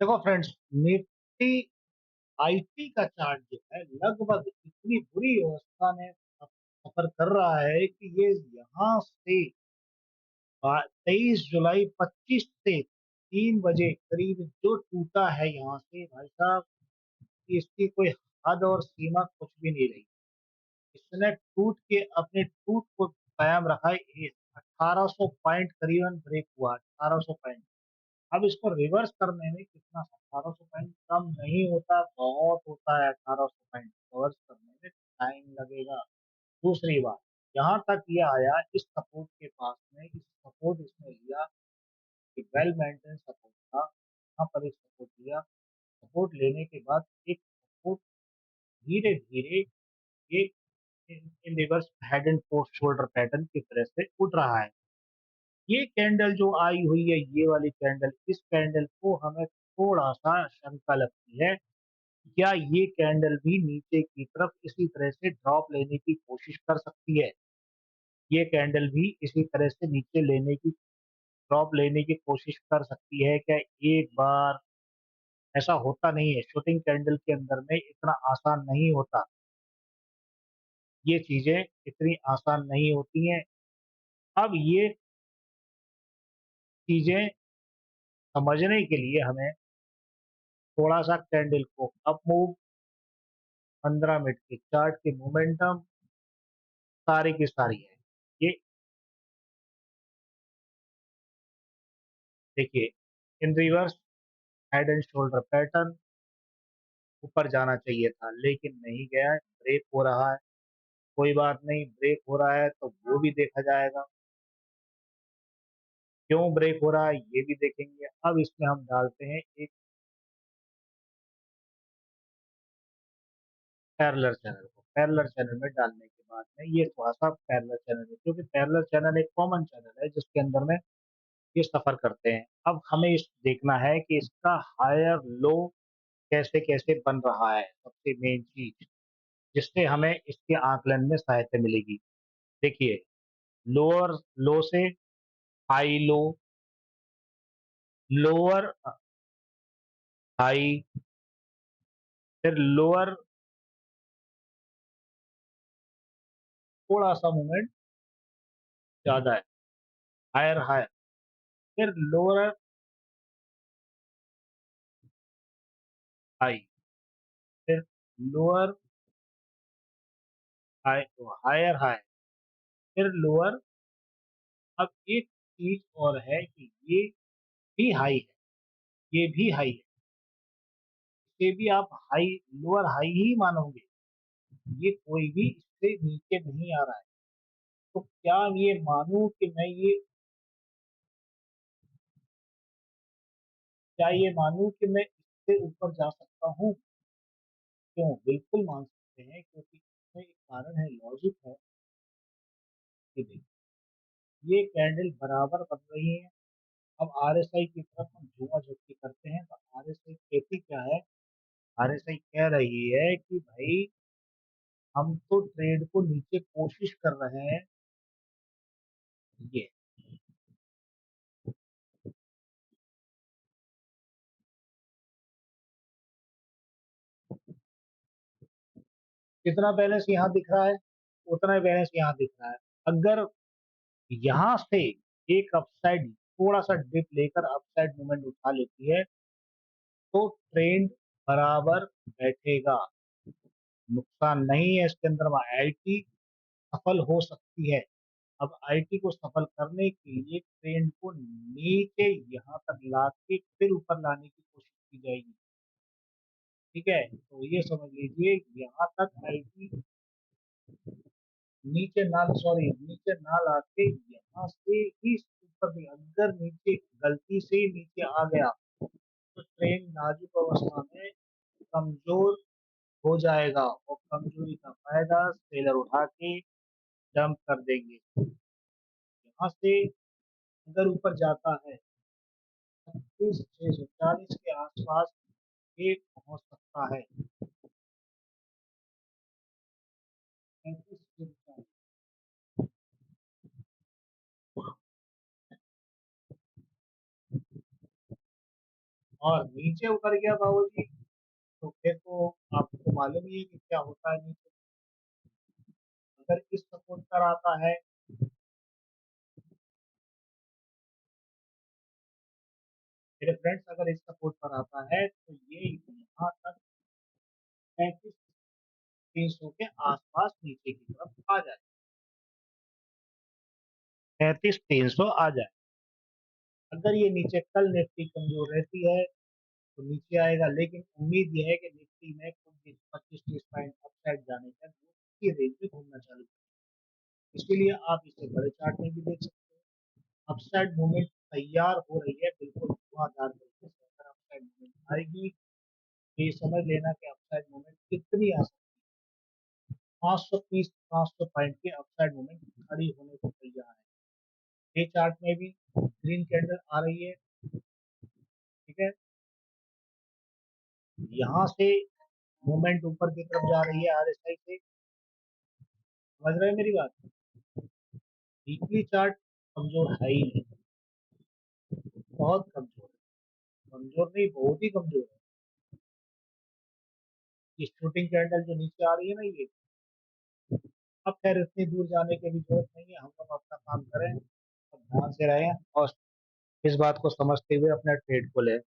देखो friends, Nifty IT का chart जो है लगभग इतनी बुरी अवस्था में सफर कर रहा है कि ये यहाँ से 23 जुलाई 25 से 3 बजे करीब जो टूटा है यहाँ से भाई साहब, इसकी कोई हद और सीमा कुछ भी नहीं रही। इसने टूट के अपने टूट को कायम रखा है। 1800 पॉइंट करीबन ब्रेक हुआ, 1800 पॉइंट। अब इसको रिवर्स करने में कितना, 1800 पॉइंट कम नहीं होता, बहुत होता है। 1800 पॉइंट रिवर्स करने में टाइम लगेगा। दूसरी बात, यहाँ तक ये आया इस सपोर्ट के पास में, इस सपोर्ट इसने लिया कि वेल मेंटेन सपोर्ट था। यहाँ पर एक सपोर्ट लिया, सपोर्ट लेने के बाद एक सपोर्ट धीरे धीरे ये in reverse head and shoulder pattern की तरह से उठ रहा है। ये कैंडल जो आई हुई है, ये वाली कैंडल, इस कैंडल को हमें थोड़ा सा शंका लगती है। क्या ये कैंडल भी नीचे की तरफ इसी तरह से ड्रॉप लेने की कोशिश कर सकती है? ये कैंडल भी इसी तरह से नीचे लेने की, ड्रॉप लेने की कोशिश कर सकती है क्या एक बार? ऐसा होता नहीं है, शूटिंग कैंडल के अंदर में इतना आसान नहीं होता। ये चीजें इतनी आसान नहीं होती हैं। अब ये चीजें समझने के लिए हमें थोड़ा सा कैंडल को अप मूव, 15 मिनट के चार्ट की मोमेंटम, सारी की सारी है। ये देखिए, in reverse head and shoulder pattern ऊपर जाना चाहिए था लेकिन नहीं गया है, ब्रेक हो रहा है। कोई बात नहीं, ब्रेक हो रहा है तो वो भी देखा जाएगा, क्यों ब्रेक हो रहा है ये भी देखेंगे। अब इसमें हम डालते हैं एक पैरेलल चैनल को। पैरेलल चैनल में डालने के बाद में ये थोड़ा सा पैरेलल चैनल है, क्योंकि पैरेलल चैनल एक कॉमन चैनल है जिसके अंदर में ये सफर करते हैं। अब हमें इस देखना है कि इसका हायर लो कैसे कैसे बन रहा है, सबसे मेन चीज जिससे हमें इसके आकलन में सहायता मिलेगी। देखिए, लोअर लो से हाई लो, लोअर हाई, फिर लोअर, थोड़ा सा मूवमेंट ज्यादा है, हायर हाई, फिर लोअर हाई, फिर लोअर हाई, हायर हाई, फिर लोअर। अब एक चीज और है कि ये भी हाई है, ये भी हाई है, इसे भी आप हाई, लोअर हाई ही मानोगे। ये कोई भी इससे नीचे नहीं आ रहा है। तो क्या ये मानूं कि मैं ये, क्या ये मानूं कि मैं इससे ऊपर जा सकता हूँ? क्यों, बिल्कुल मान सकते हैं, क्योंकि इसमें एक कारण है, लॉजिक है कि देखिए, ये कैंडल बराबर बन रही है। अब आरएसआई की तरफ हम जुआ झपकी करते हैं तो आरएसआई कहती क्या है? आरएसआई कह रही है कि भाई, हम तो ट्रेड को नीचे कोशिश कर रहे हैं। ये कितना बैलेंस यहाँ दिख रहा है, उतना ही बैलेंस यहाँ दिख रहा है। अगर यहाँ से एक अपसाइड, थोड़ा सा डिप लेकर अपसाइड मूवमेंट उठा लेती है तो ट्रेंड बराबर बैठेगा, नुकसान नहीं है इसके अंदर में। आईटी सफल हो सकती है। अब आईटी को सफल करने के लिए ट्रेंड को नीचे यहाँ तक ला के फिर ऊपर लाने की कोशिश की जाएगी। ठीक है, तो ये समझ लीजिए यहाँ तक आईटी नीचे ना, सॉरी, नीचे ना ला के यहाँ से ही ऊपर भी, अगर नीचे गलती से नीचे आ गया तो ट्रेन नाजुक अवस्था में कमजोर हो जाएगा और कमजोरी का फायदा सेलर उठा के डंप कर देंगे। यहाँ से अगर ऊपर जाता है 36,640 के आसपास ये पहुंच सकता है। 35,640, और नीचे उतर गया बाबूजी, तो फिर तो आपको मालूम ही है कि क्या होता है नीचे। अगर इस सपोर्ट पर आता है, मेरे फ्रेंड्स, अगर इस सपोर्ट पर आता है तो ये यहाँ तक 35,300 के आसपास नीचे की तरफ आ जाए, 35,300 आ जाए। अगर ये नीचे कल निफ्टी कमजोर रहती है तो नीचे आएगा, लेकिन उम्मीद यह है कि निफ्टी में कुछ 25-30 पॉइंट अपसाइड जाने का की रेंज में घूमना चालू करें। इसके लिए आप इसे बड़े चार्ट में भी देख सकते हैं। अपसाइड मूवमेंट तैयार हो रही है, बिल्कुल धुआंधार तरीके से। अगर अपसाइड मूवमेंट आएगी तो ये समझ लेना कि अपसाइड मूवमेंट कितनी आ सकती है। 530-500 पॉइंट की अपसाइड मूवमेंट खड़ी होने को तैयार है। ये चार्ट में भी ग्रीन कैंडल आ रही है, ठीक है। यहाँ से मूवमेंट ऊपर की तरफ जा रही है आरएसआई से। समझ रहे हैं मेरी बात? वीकली चार्ट कमजोर है ही नहीं, बहुत कमजोर है। कमजोर नहीं, बहुत ही कमजोर है। ये शूटिंग कैंडल जो नीचे आ रही है ना, ये अब खैर इतनी दूर जाने की भी जरूरत नहीं है। हम लोग अपना काम करें, अब ध्यान से रहें और इस बात को समझते हुए अपना ट्रेड को लें।